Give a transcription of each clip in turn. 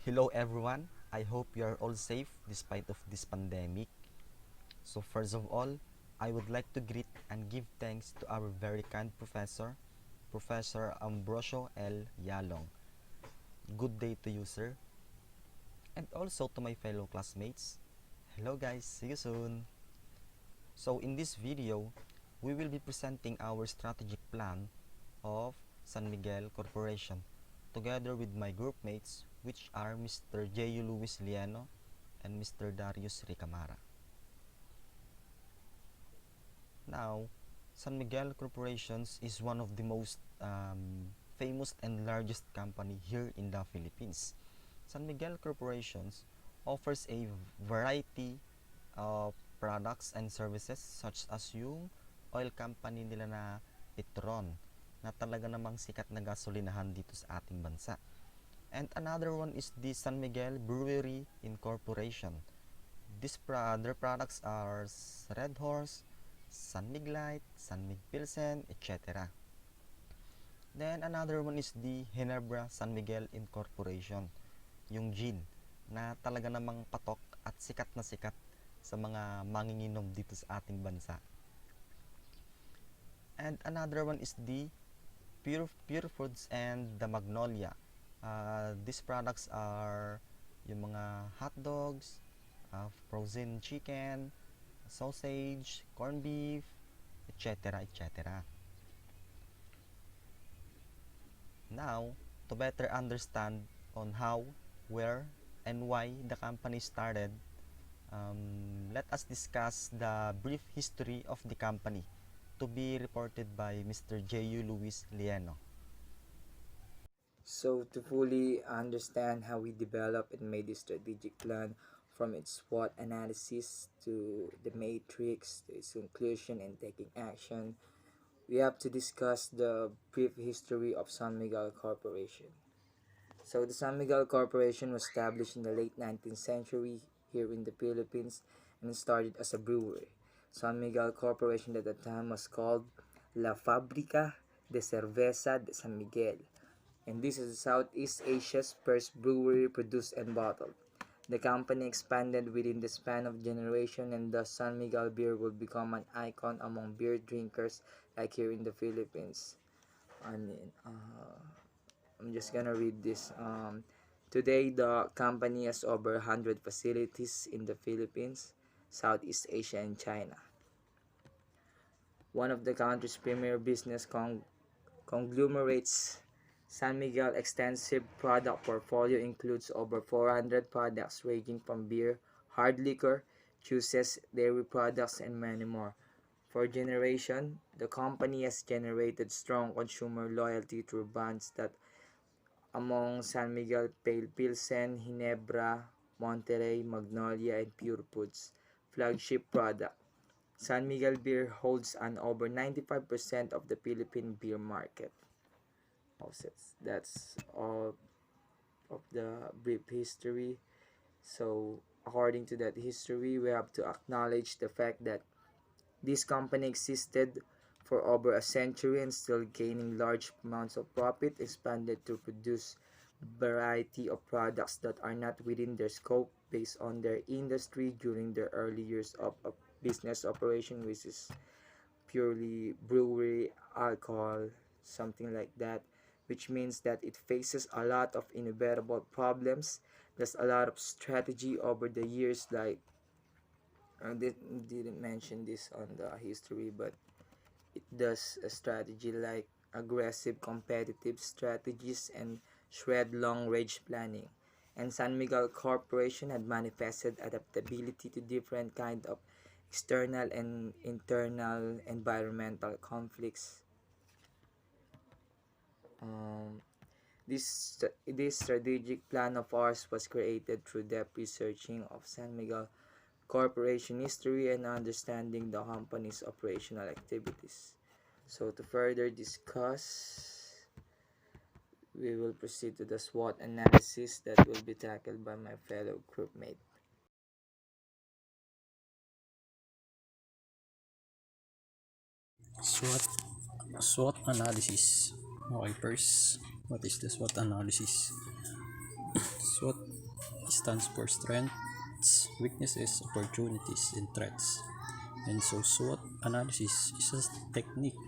Hello everyone. I hope you are all safe despite of this pandemic. So first of all, I would like to greet and give thanks to our very kind professor, Professor Ambrosio L. Yalong. Good day to you, sir. And also to my fellow classmates. Hello guys, see you soon. So in this video, we will be presenting our strategic plan of San Miguel Corporation together with my group mates, which are Mr. J.U. Luis Liano and Mr. Darius Ricamara. Now, San Miguel Corporations is one of the most famous and largest company here in the Philippines. San Miguel Corporations offers a variety of products and services such as yung oil company nila na Petron na talaga namang sikat na gasolinahan dito sa ating bansa. And another one is the San Miguel Brewery Incorporation. Their products are Red Horse, San Mig Light, San Mig Pilsen, etc. Then another one is the Ginebra San Miguel Incorporation, yung gin na talaga namang patok at sikat na sikat sa mga manginginom dito sa ating bansa. And another one is the Pure Foods and the Magnolia. These products are yung mga hot dogs, frozen chicken, sausage, corned beef, etc. etc. Now, to better understand on how, where, and why the company started, let us discuss the brief history of the company to be reported by Mr. J.U. Luis Liano. So, to fully understand how we developed and made this strategic plan from its SWOT analysis to the matrix to its conclusion and taking action, we have to discuss the brief history of San Miguel Corporation. So, the San Miguel Corporation was established in the late 19th century here in the Philippines and started as a brewery. San Miguel Corporation at the time was called La Fábrica de Cerveza de San Miguel, and this is Southeast Asia's first brewery produced and bottled. The company expanded within the span of generation, and thus San Miguel beer will become an icon among beer drinkers like here in the Philippines. I'm just gonna read this. Today, the company has over 100 facilities in the Philippines, Southeast Asia, and China. One of the country's premier business conglomerates, San Miguel extensive product portfolio includes over 400 products ranging from beer, hard liquor, juices, dairy products, and many more. For generations, the company has generated strong consumer loyalty through brands that among San Miguel Pale Pilsen, Ginebra, Monterey, Magnolia, and Pure Foods flagship product. San Miguel beer holds an over 95% of the Philippine beer market. That's all of the brief history. So, according to that history, we have to acknowledge the fact that this company existed for over a century and still gaining large amounts of profit, expanded to produce variety of products that are not within their scope based on their industry during their early years of business operation, which is purely brewery, alcohol, something like that, which means that it faces a lot of inevitable problems. There's a lot of strategy over the years, like I didn't mention this on the history, but it does a strategy like aggressive competitive strategies and shred long range planning. And San Miguel Corporation had manifested adaptability to different kind of external and internal environmental conflicts. This strategic plan of ours was created through depth researching of San Miguel Corporation history and understanding the company's operational activities. So to further discuss, we will proceed to the SWOT analysis that will be tackled by my fellow groupmate. SWOT SWOT analysis. Okay, first, what is the SWOT analysis? SWOT stands for strengths, weaknesses, opportunities, and threats. And so SWOT analysis is a technique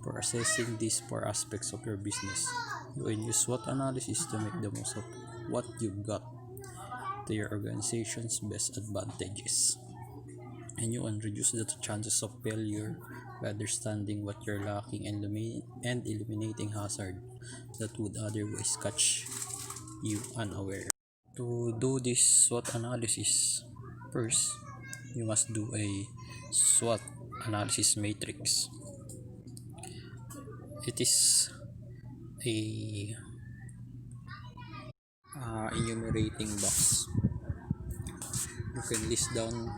for assessing these four aspects of your business. You can use SWOT analysis to make the most of what you've got to your organization's best advantages. And you can reduce the chances of failure by understanding what you're lacking and eliminating hazard that would otherwise catch you unaware. To do this SWOT analysis, first, you must do a SWOT analysis matrix. It is a enumerating box. You can list down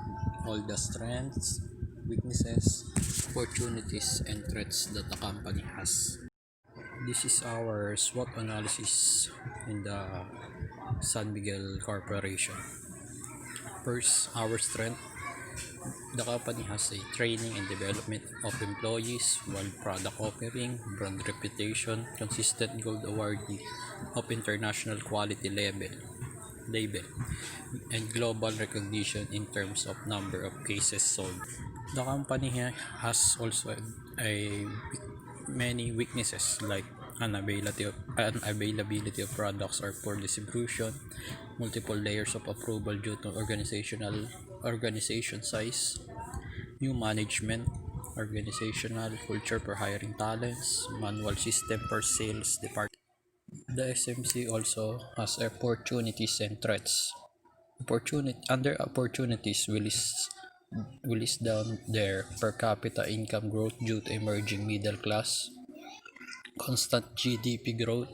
all the strengths, weaknesses, opportunities, and threats that the company has. This is our SWOT analysis in the San Miguel Corporation. First, our strength. The company has a training and development of employees, wide product offering, brand reputation, consistent gold awardee of international quality label, and global recognition in terms of number of cases sold. The company has also a many weaknesses like unavailability of products or poor distribution, multiple layers of approval due to organization size, new management, organizational culture for hiring talents, manual system for sales department. The SMC also has opportunities and threats. Under opportunities, we list down their per capita income growth due to emerging middle class, constant GDP growth,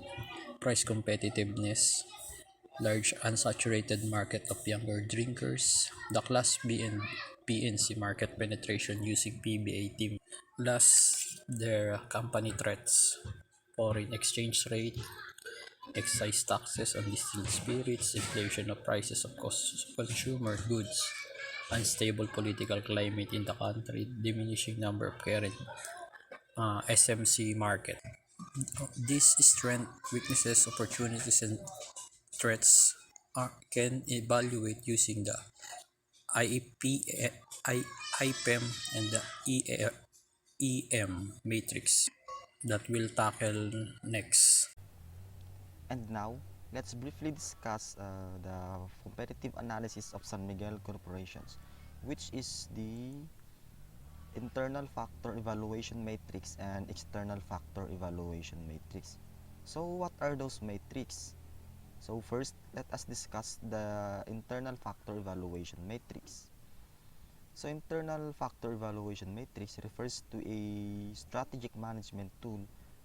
price competitiveness, large unsaturated market of younger drinkers, the Class B and PNC market penetration using PBAT. Plus, their company threats, foreign exchange rate, excise taxes on distilled spirits, inflation of prices of consumer goods, unstable political climate in the country, diminishing number of current SMC market. These strengths, weaknesses, opportunities, and threats can evaluate using the IEP, IPEM, and the EM matrix that we'll tackle next. And now, let's briefly discuss the competitive analysis of San Miguel Corporations, which is the internal factor evaluation matrix and external factor evaluation matrix. So what are those matrix? So first, let us discuss the internal factor evaluation matrix. So internal factor evaluation matrix refers to a strategic management tool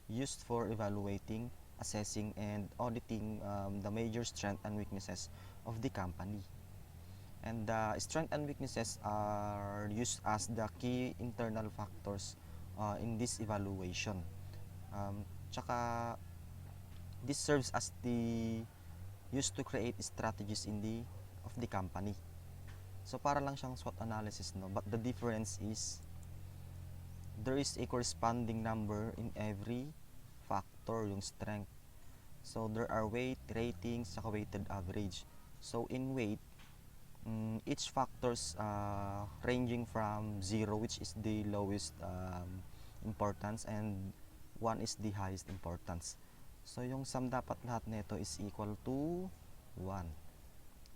used for evaluating, assessing, and auditing the major strengths and weaknesses of the company. And the strengths and weaknesses are used as the key internal factors in this evaluation. Tsaka this serves as the used to create strategies of the company. So para lang siyang SWOT analysis, no, but the difference is there is a corresponding number in every factor, yung strength. So there are weight, ratings, saka weighted average. So in weight, each factors ranging from 0, which is the lowest importance, and 1 is the highest importance. So yung sum dapat lahat nito is equal to 1.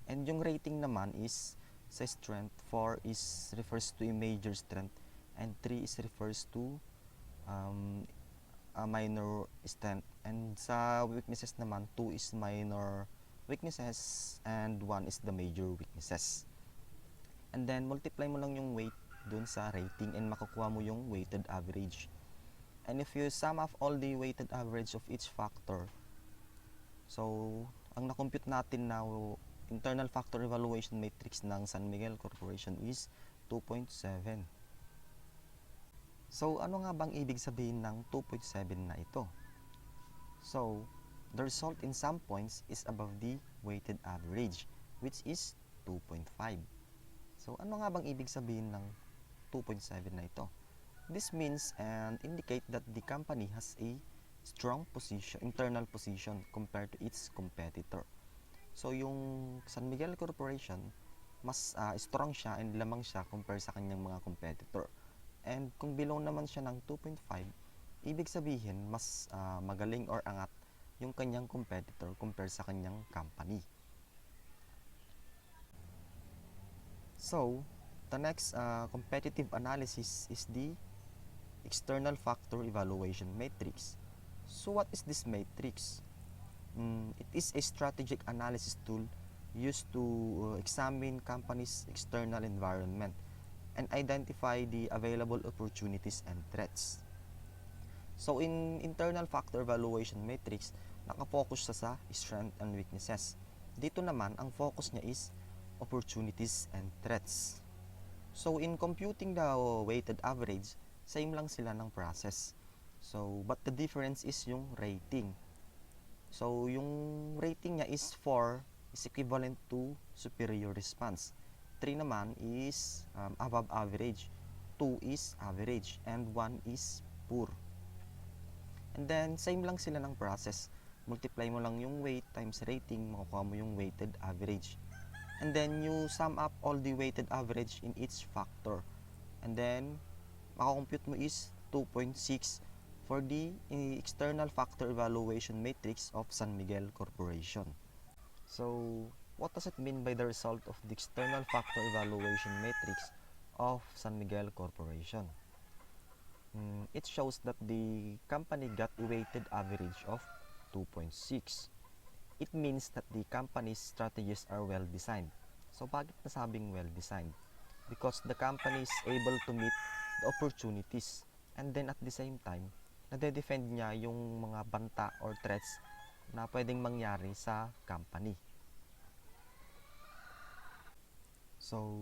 And yung rating naman is sa strength, 4 is refers to a major strength, and 3 is refers to a minor strength. And sa weaknesses naman, 2 is minor weaknesses and 1 is the major weaknesses. And then multiply mo lang yung weight dun sa rating and makukuha mo yung weighted average. And if you sum up all the weighted average of each factor, so ang na-compute natin na internal factor evaluation matrix ng San Miguel Corporation is 2.7. So ano nga bang ibig sabihin ng 2.7 na ito? So the result in some points is above the weighted average, which is 2.5. So ano nga bang ibig sabihin ng 2.7 na ito? This means and indicate that the company has a strong position, internal position compared to its competitor. So yung San Miguel Corporation, mas strong siya and lamang siya compare sa kanyang mga competitor. And kung below naman siya ng 2.5, ibig sabihin mas magaling or angat yung kanyang competitor compare sa kanyang company. So, the next competitive analysis is the external factor evaluation matrix. So what is this matrix? It is a strategic analysis tool used to examine companies' external environment and identify the available opportunities and threats. So in internal factor evaluation matrix, nakafocus siya sa strength and weaknesses. Dito naman, ang focus niya is opportunities and threats. So in computing the weighted average, same lang sila ng process. So but the difference is yung rating. So yung rating niya is 4 is equivalent to superior response. 3 naman is above average, 2 is average, and 1 is poor. And then same lang sila ng process. Multiply mo lang yung weight times rating, makukuha mo yung weighted average. And then you sum up all the weighted average in each factor. And then makakompute mo is 2.6 for the external factor evaluation matrix of San Miguel Corporation. So, what does it mean by the result of the external factor evaluation matrix of San Miguel Corporation? It shows that the company got a weighted average of 2.6. It means that the company's strategies are well designed. So, bakit nasabing well designed? Because the company is able to meet the opportunities, and then at the same time, nade-defend niya yung mga banta or threats na pwedeng mangyari sa company. So,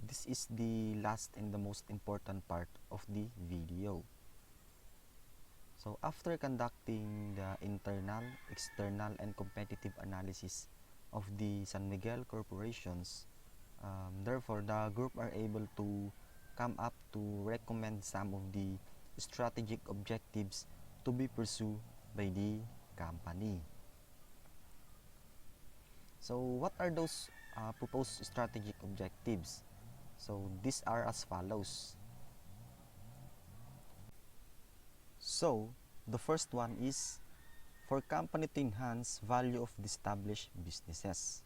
this is the last and the most important part of the video. So, after conducting the internal, external, and competitive analysis of the San Miguel corporations, therefore, the group are able to come up to recommend some of the strategic objectives to be pursued by the company. So, what are those proposed strategic objectives? So, these are as follows. So, the first one is for company to enhance value of the established businesses.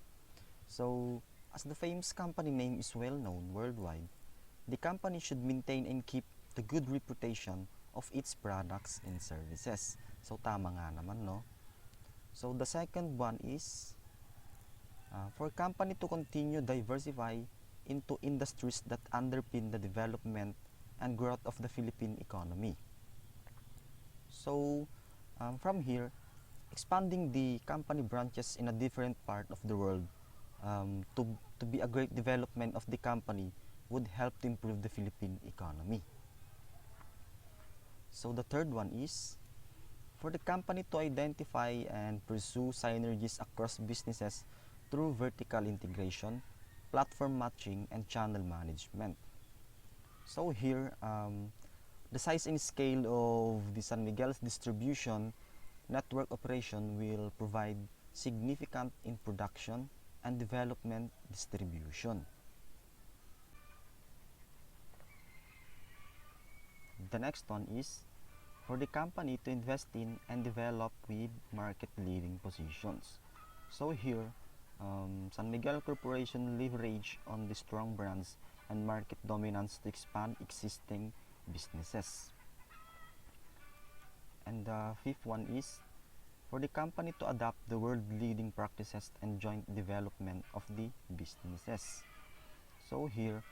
So, as the famous company name is well known worldwide, the company should maintain and keep the good reputation of its products and services. So, tama nga naman, no? So, the second one is for company to continue diversify into industries that underpin the development and growth of the Philippine economy. So, from here, expanding the company branches in a different part of the world to be a great development of the company would help to improve the Philippine economy. So the third one is for the company to identify and pursue synergies across businesses through vertical integration, platform matching, and channel management. So here, the size and scale of the San Miguel's distribution network operation will provide significant in production and development distribution. The next one is for the company to invest in and develop with market-leading positions. So here, San Miguel Corporation leverage on the strong brands and market dominance to expand existing businesses. And the fifth one is for the company to adopt the world-leading practices and joint development of the businesses. So here,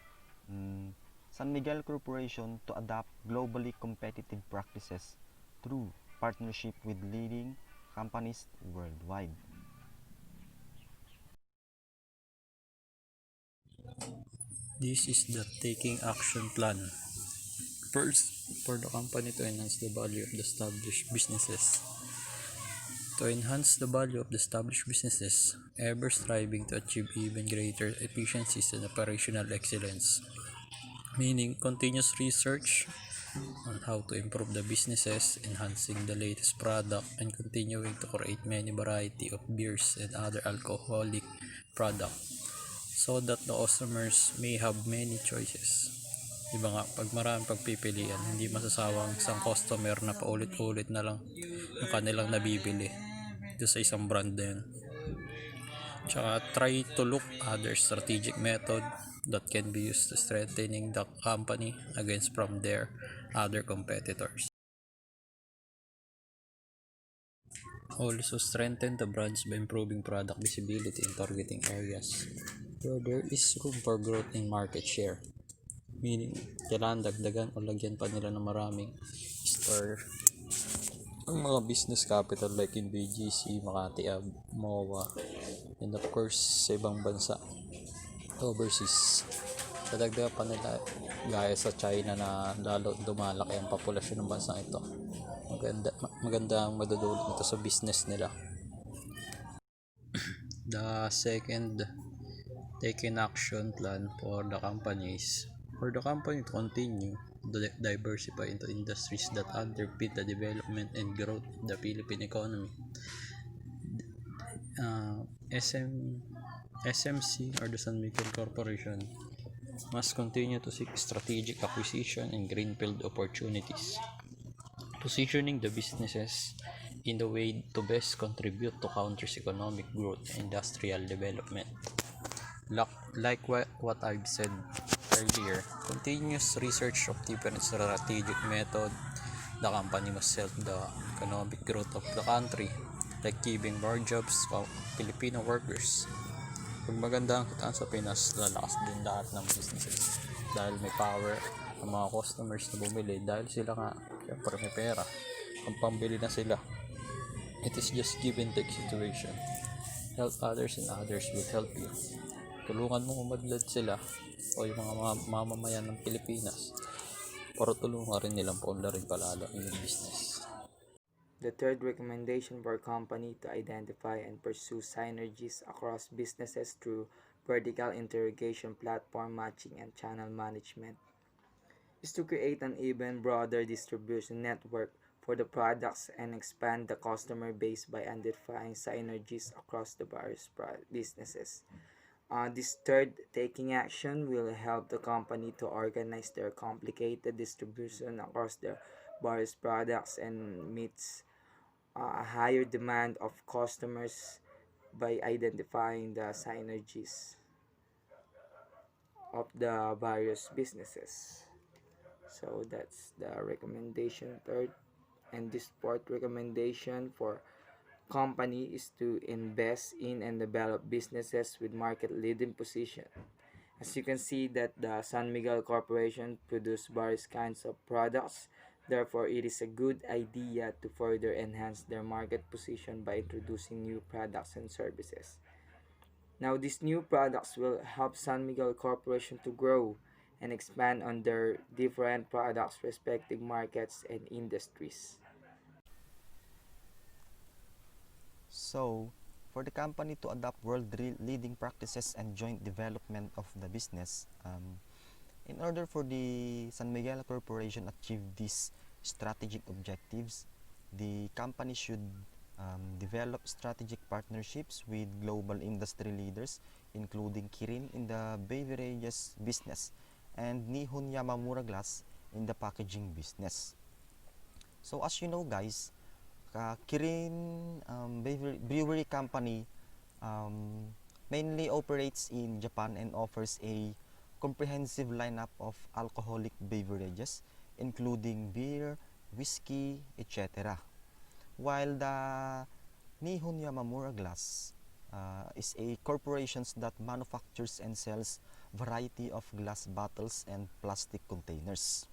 San Miguel Corporation to adopt globally competitive practices through partnership with leading companies worldwide. This is the taking action plan. First, for the company to enhance the value of the established businesses. To enhance the value of the established businesses, ever striving to achieve even greater efficiencies and operational excellence, meaning continuous research, on how to improve the businesses, enhancing the latest product, and continuing to create many variety of beers and other alcoholic products so that the customers may have many choices. Diba nga, pag maraming pagpipilian, hindi masasawang isang customer na paulit-ulit na lang yung kanilang nabibili doon sa isang brand na yun. Tsaka try to look other strategic method that can be used to strengthening the company against from their other competitors. Also strengthen the brands by improving product visibility in targeting areas where there is room for growth in market share. Meaning, kailangan dagdagan o lagyan pa nila ng maraming store ang mga business capital like in BGC, Makati Ab, MOA, and of course sa ibang bansa, overseas. Dadagdagan pa nila gaya sa China na lalo dumalaki ang populasyon ng bansang ito. Maganda ang madudulot nito sa business nila. The second taken action plan for the companies for the company to continue to diversify into industries that underpin the development and growth of the Philippine economy. SMC or the San Miguel Corporation must continue to seek strategic acquisition and greenfield opportunities, positioning the businesses in the way to best contribute to country's economic growth and industrial development. Like what I've said earlier, continuous research of different strategic method, the company must help the economic growth of the country, like giving more jobs to Filipino workers. Pag maganda ang kitaan sa Pinas, lalakas din lahat ng businesses dahil may power ang mga customers na bumili dahil sila nga syempre may pera ang pambili na sila. It is just give and take situation. Help others and others will help you. Tulungan mo umadlad sila o yung mga mamamayan ng Pilipinas para tulungan rin nilang paunlarin palalo ang yung business. The third recommendation for a company to identify and pursue synergies across businesses through vertical interrogation, platform matching, and channel management is to create an even broader distribution network for the products and expand the customer base by identifying synergies across the various businesses. This third taking action will help the company to organize their complicated distribution across the various products and meets a higher demand of customers by identifying the synergies of the various businesses. So that's the recommendation third. And this fourth recommendation for company is to invest in and develop businesses with market leading position. As you can see that the San Miguel Corporation produce various kinds of products. Therefore, it is a good idea to further enhance their market position by introducing new products and services. Now, these new products will help San Miguel Corporation to grow and expand on their different products respective markets and industries. So, for the company to adopt world-leading practices and joint development of the business, in order for the San Miguel Corporation achieve these strategic objectives, the company should develop strategic partnerships with global industry leaders, including Kirin in the beverages business and Nihon Yamamura Glass in the packaging business. So as you know guys, Kirin Brewery Company mainly operates in Japan and offers a comprehensive lineup of alcoholic beverages including beer, whiskey, etc. While the Nihon Yamamura Glass is a corporation that manufactures and sells variety of glass bottles and plastic containers.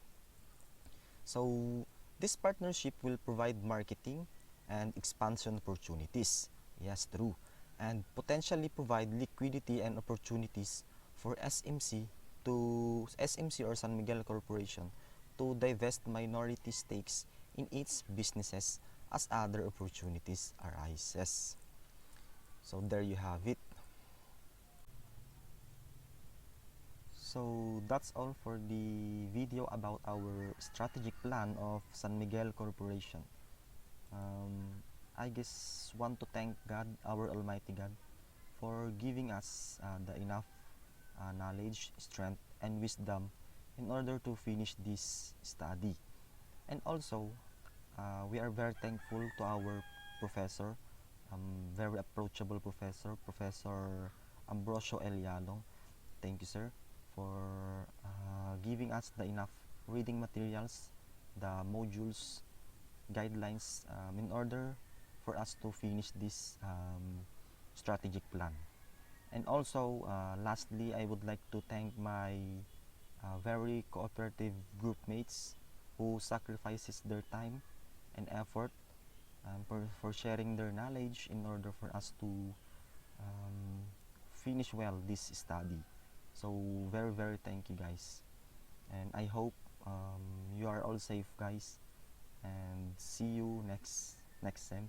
So this partnership will provide marketing and expansion opportunities. Yes, true. And potentially provide liquidity and opportunities for SMC or San Miguel Corporation to divest minority stakes in its businesses as other opportunities arises. So there you have it. So that's all for the video about our strategic plan of San Miguel Corporation. I guess want to thank God, our Almighty God, for giving us the enough knowledge, strength, and wisdom in order to finish this study. And also, we are very thankful to our professor, very approachable professor, Professor Ambrosio Eliano. Thank you, sir, for giving us the enough reading materials, the modules, guidelines in order for us to finish this strategic plan. And also, lastly, I would like to thank my very cooperative group mates who sacrifices their time and effort for sharing their knowledge in order for us to finish well this study. So very very thank you guys, and I hope you are all safe guys, and see you next sem.